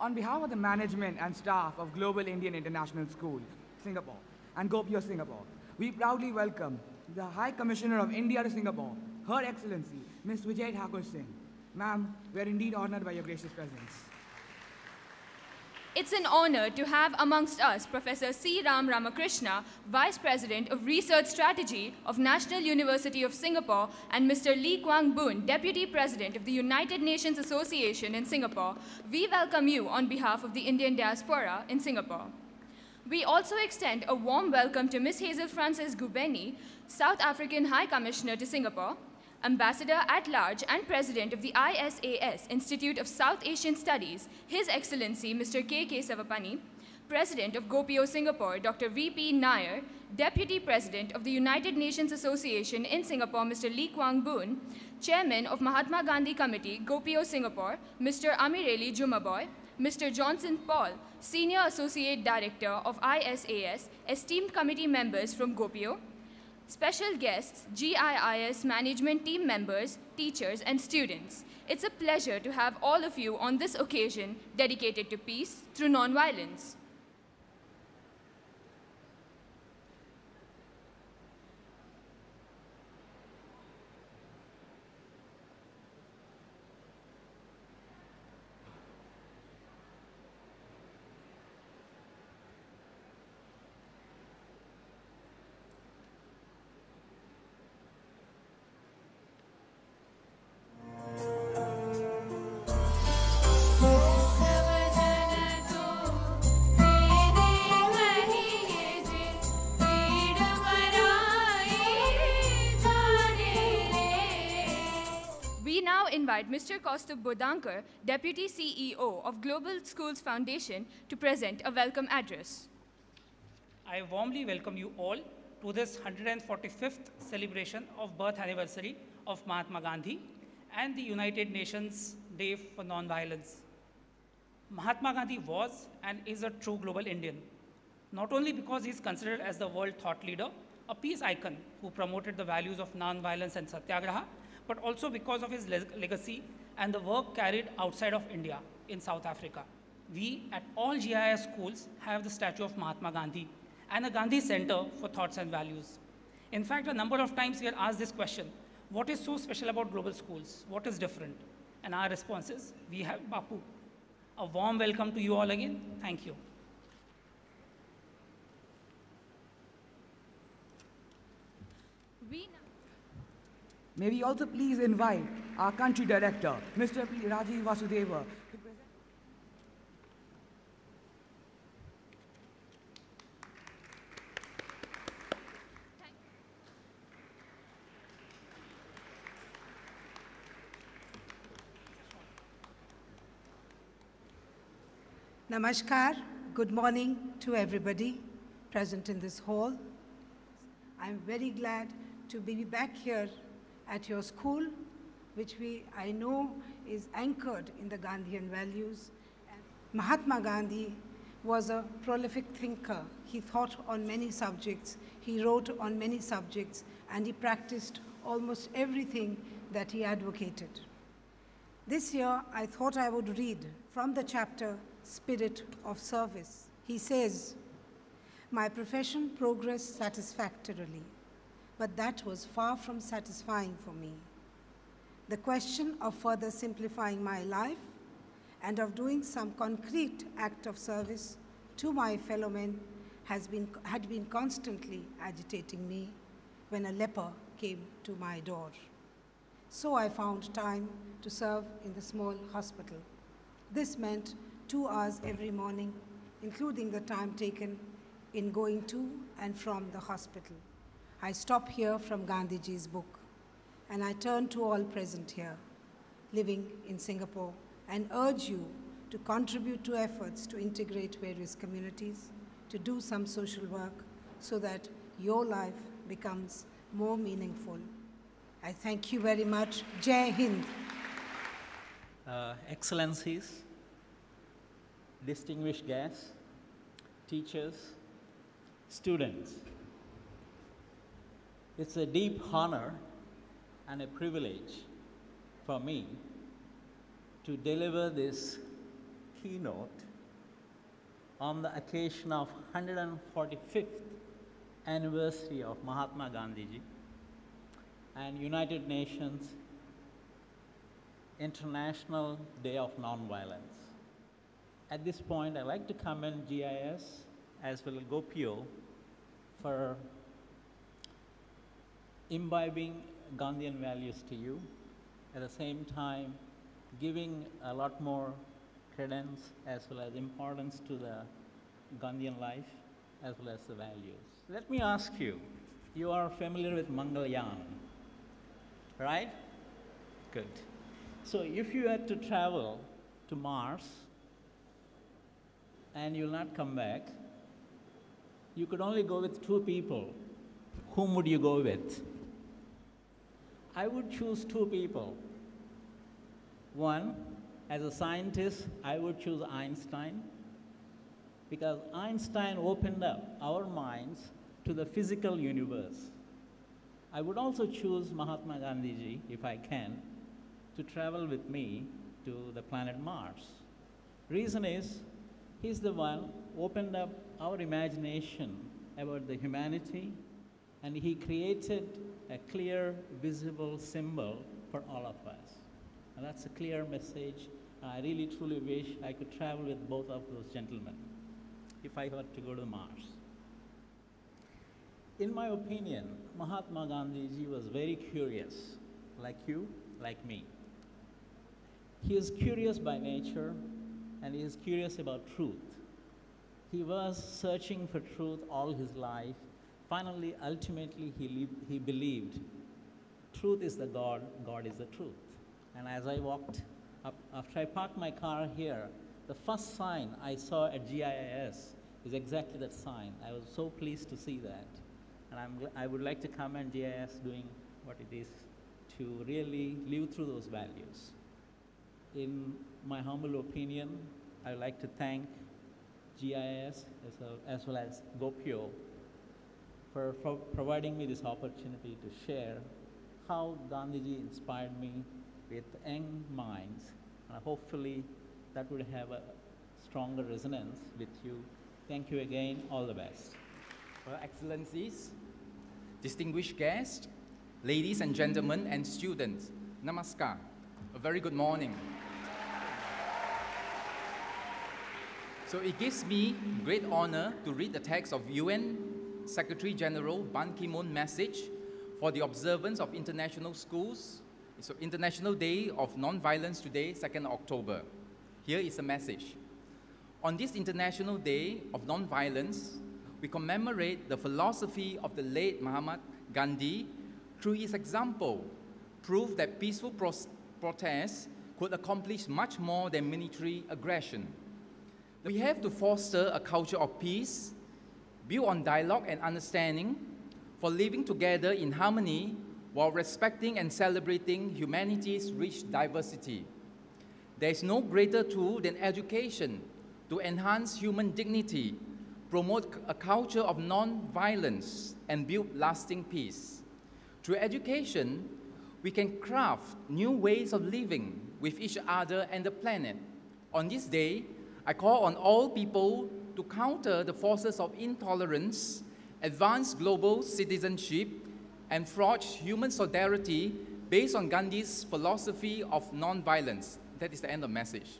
On behalf of the management and staff of Global Indian International School, Singapore, and Gopio Singapore, we proudly welcome the High Commissioner of India to Singapore, Her Excellency, Ms. Vijay Thakur Singh. Ma'am, we are indeed honored by your gracious presence. It's an honor to have amongst us Professor C. Ram Ramakrishna, Vice President of Research Strategy of National University of Singapore, and Mr. Lee Kwang Boon, Deputy President of the United Nations Association in Singapore. We welcome you on behalf of the Indian diaspora in Singapore. We also extend a warm welcome to Ms. Hazel Frances Gubeni, South African High Commissioner to Singapore, Ambassador at Large and President of the ISAS, Institute of South Asian Studies, His Excellency Mr. K. Savapani, President of Gopio Singapore, Dr. V.P. Nair, Deputy President of the United Nations Association in Singapore, Mr. Lee Kwang Boon, Chairman of Mahatma Gandhi Committee, Gopio Singapore, Mr. Amireli Jumaboy, Mr. Johnson Paul, Senior Associate Director of ISAS, esteemed committee members from Gopio, special guests, GIIS management team members, teachers, and students. It's a pleasure to have all of you on this occasion dedicated to peace through nonviolence. Invite Mr. Kaustubh Bodankar, Deputy CEO of Global Schools Foundation, to present a welcome address. I warmly welcome you all to this 145th celebration of birth anniversary of Mahatma Gandhi and the United Nations Day for Nonviolence. Mahatma Gandhi was and is a true global Indian, not only because he is considered as the world thought leader, a peace icon who promoted the values of nonviolence and satyagraha, but also because of his legacy and the work carried outside of India in South Africa. We at all GIS schools have the statue of Mahatma Gandhi and a Gandhi Center for Thoughts and Values. In fact, a number of times we are asked this question, what is so special about global schools? What is different? And our response is, we have Bapu. A warm welcome to you all again. Thank you. May we also please invite our country director, Mr. Rajiv Vasudeva, to present. Namaskar. Good morning to everybody present in this hall. I'm very glad to be back here at your school, which I know is anchored in the Gandhian values. Mahatma Gandhi was a prolific thinker. He thought on many subjects, he wrote on many subjects, and he practiced almost everything that he advocated. This year, I thought I would read from the chapter, Spirit of Service. He says, "My profession progressed satisfactorily, but that was far from satisfying for me. The question of further simplifying my life and of doing some concrete act of service to my fellow men had been constantly agitating me when a leper came to my door. So I found time to serve in the small hospital. This meant 2 hours every morning, including the time taken in going to and from the hospital. I stop here from Gandhiji's book, and I turn to all present here, living in Singapore, and urge you to contribute to efforts to integrate various communities, to do some social work so that your life becomes more meaningful. I thank you very much. Jai Hind. Excellencies, distinguished guests, teachers, students. It's a deep honor and a privilege for me to deliver this keynote on the occasion of 145th anniversary of Mahatma Gandhi ji and United Nations International Day of Nonviolence. At this point, I'd like to commend GIS as well as GOPIO for imbibing Gandhian values to you, at the same time giving a lot more credence as well as importance to the Gandhian life as well as the values. Let me ask you, you are familiar with Mangalyaan, right? Good. So if you had to travel to Mars and you'll not come back, you could only go with 2 people. Whom would you go with? I would choose 2 people. One, as a scientist, I would choose Einstein, because Einstein opened up our minds to the physical universe. I would also choose Mahatma Gandhi ji, if I can, to travel with me to the planet Mars. Reason is, he's the one who opened up our imagination about the humanity, and he created a clear, visible symbol for all of us. And that's a clear message. I really truly wish I could travel with both of those gentlemen if I were to go to Mars. In my opinion, Mahatma Gandhi ji was very curious, like you, like me. He is curious by nature, and he is curious about truth. He was searching for truth all his life. Finally, ultimately, he believed truth is the God, God is the truth. And as I walked up, after I parked my car here, the first sign I saw at GIS is exactly that sign. I was so pleased to see that. And I would like to commend GIS doing what it is to really live through those values. In my humble opinion, I would like to thank GIS as well as GOPIO for providing me this opportunity to share how Gandhiji inspired me with young minds. And hopefully that would have a stronger resonance with you. Thank you again, all the best. Your Excellencies, distinguished guests, ladies and gentlemen, and students, Namaskar. A very good morning. So it gives me great honor to read the text of UN Secretary General Ban Ki-moon's message for the observance of International Schools. So International Day of Nonviolence today, 2nd October. Here is the message. On this International Day of Nonviolence, we commemorate the philosophy of the late Mahatma Gandhi. Through his example, proved that peaceful protests could accomplish much more than military aggression. We have to foster a culture of peace, built on dialogue and understanding, for living together in harmony while respecting and celebrating humanity's rich diversity. There is no greater tool than education to enhance human dignity, promote a culture of non-violence, and build lasting peace. Through education, we can craft new ways of living with each other and the planet. On this day, I call on all people to counter the forces of intolerance, advance global citizenship, and forge human solidarity based on Gandhi's philosophy of non-violence. That is the end of the message.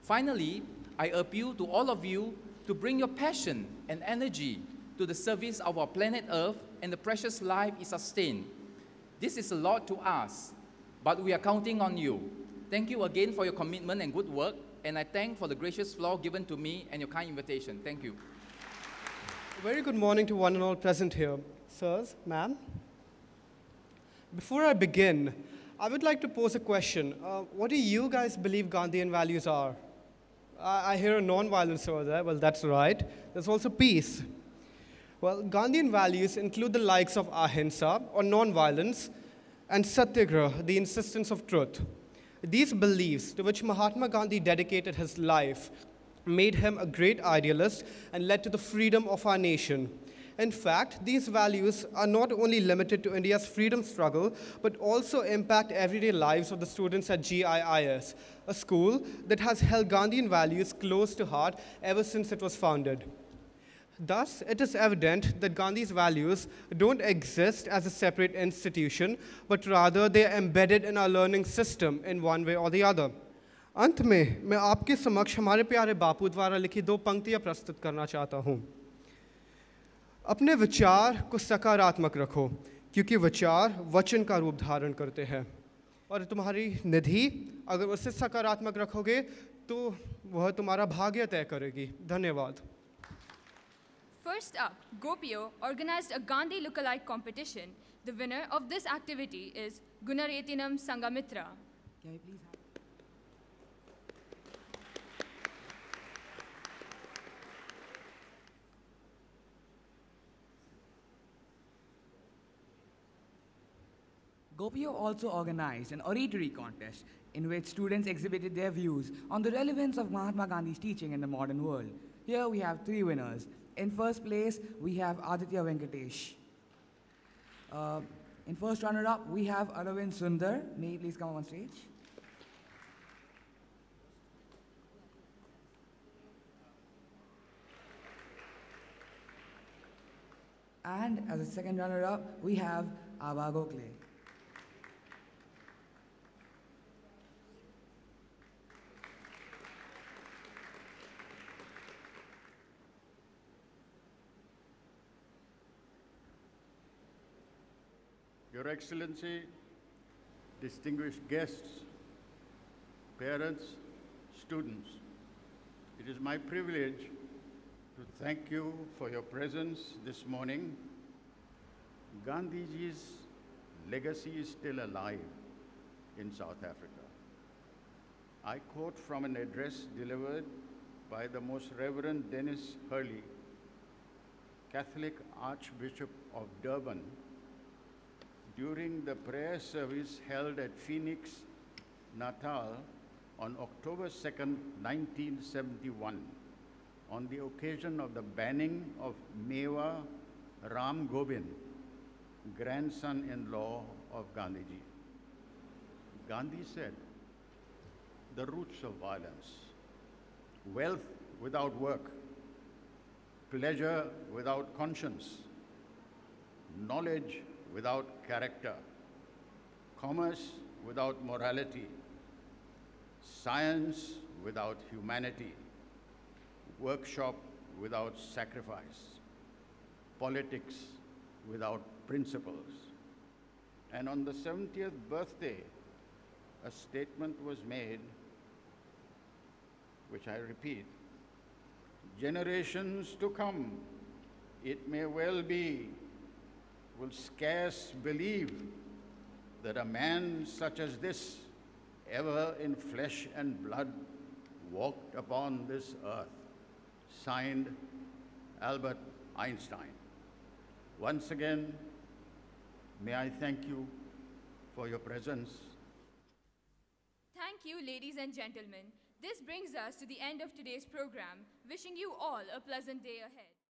Finally, I appeal to all of you to bring your passion and energy to the service of our planet Earth and the precious life it sustains. This is a lot to ask, but we are counting on you. Thank you again for your commitment and good work, and I thank for the gracious floor given to me and your kind invitation. Thank you. A very good morning to one and all present here. Sirs, ma'am. Before I begin, I would like to pose a question. What do you guys believe Gandhian values are? I hear a non-violence over there. Well, that's right. There's also peace. Well, Gandhian values include the likes of ahimsa, or non-violence, and satyagraha, the insistence of truth. These beliefs, to which Mahatma Gandhi dedicated his life, made him a great idealist and led to the freedom of our nation. In fact, these values are not only limited to India's freedom struggle, but also impact everyday lives of the students at GIIS, a school that has held Gandhian values close to heart ever since it was founded. Thus, it is evident that Gandhi's values don't exist as a separate institution, but rather they are embedded in our learning system in one way or the other. अंत में मैं आपके समक्ष हमारे प्यारे बापू द्वारा लिखी दो पंक्तियां प्रस्तुत करना चाहता हूं। अपने विचार को सकारात्मक रखो, क्योंकि विचार वचन का रूप धारण करते हैं, और तुम्हारी निधि अगर उसे सकारात्मक रखोगे तो वह तुम्हारा भाग्य तय करेगी। धन्यवाद। First up, Gopio organized a Gandhi lookalike competition. The winner of this activity is Gunaretinam Sangamitra. Can I please have? Gopio also organized an oratory contest in which students exhibited their views on the relevance of Mahatma Gandhi's teaching in the modern world. Here we have 3 winners. In first place, we have Aditya Venkatesh. In first runner-up, we have Aravind Sundar. May he please come on stage? And as a second runner-up, we have Aba Gokhale. Your Excellency, distinguished guests, parents, students, it is my privilege to thank you for your presence this morning. Gandhiji's legacy is still alive in South Africa. I quote from an address delivered by the Most Reverend Dennis Hurley, Catholic Archbishop of Durban, during the prayer service held at Phoenix, Natal on October 2nd, 1971, on the occasion of the banning of Mewa Ram Gobind, grandson-in-law of Gandhiji. Gandhi said, the roots of violence, wealth without work, pleasure without conscience, knowledge without character, commerce without morality, science without humanity, workshop without sacrifice, politics without principles. And on the 70th birthday, a statement was made, which I repeat, generations to come, it may well be, will scarce believe that a man such as this, ever in flesh and blood, walked upon this earth. Signed, Albert Einstein. Once again, may I thank you for your presence. Thank you, ladies and gentlemen. This brings us to the end of today's program. Wishing you all a pleasant day ahead.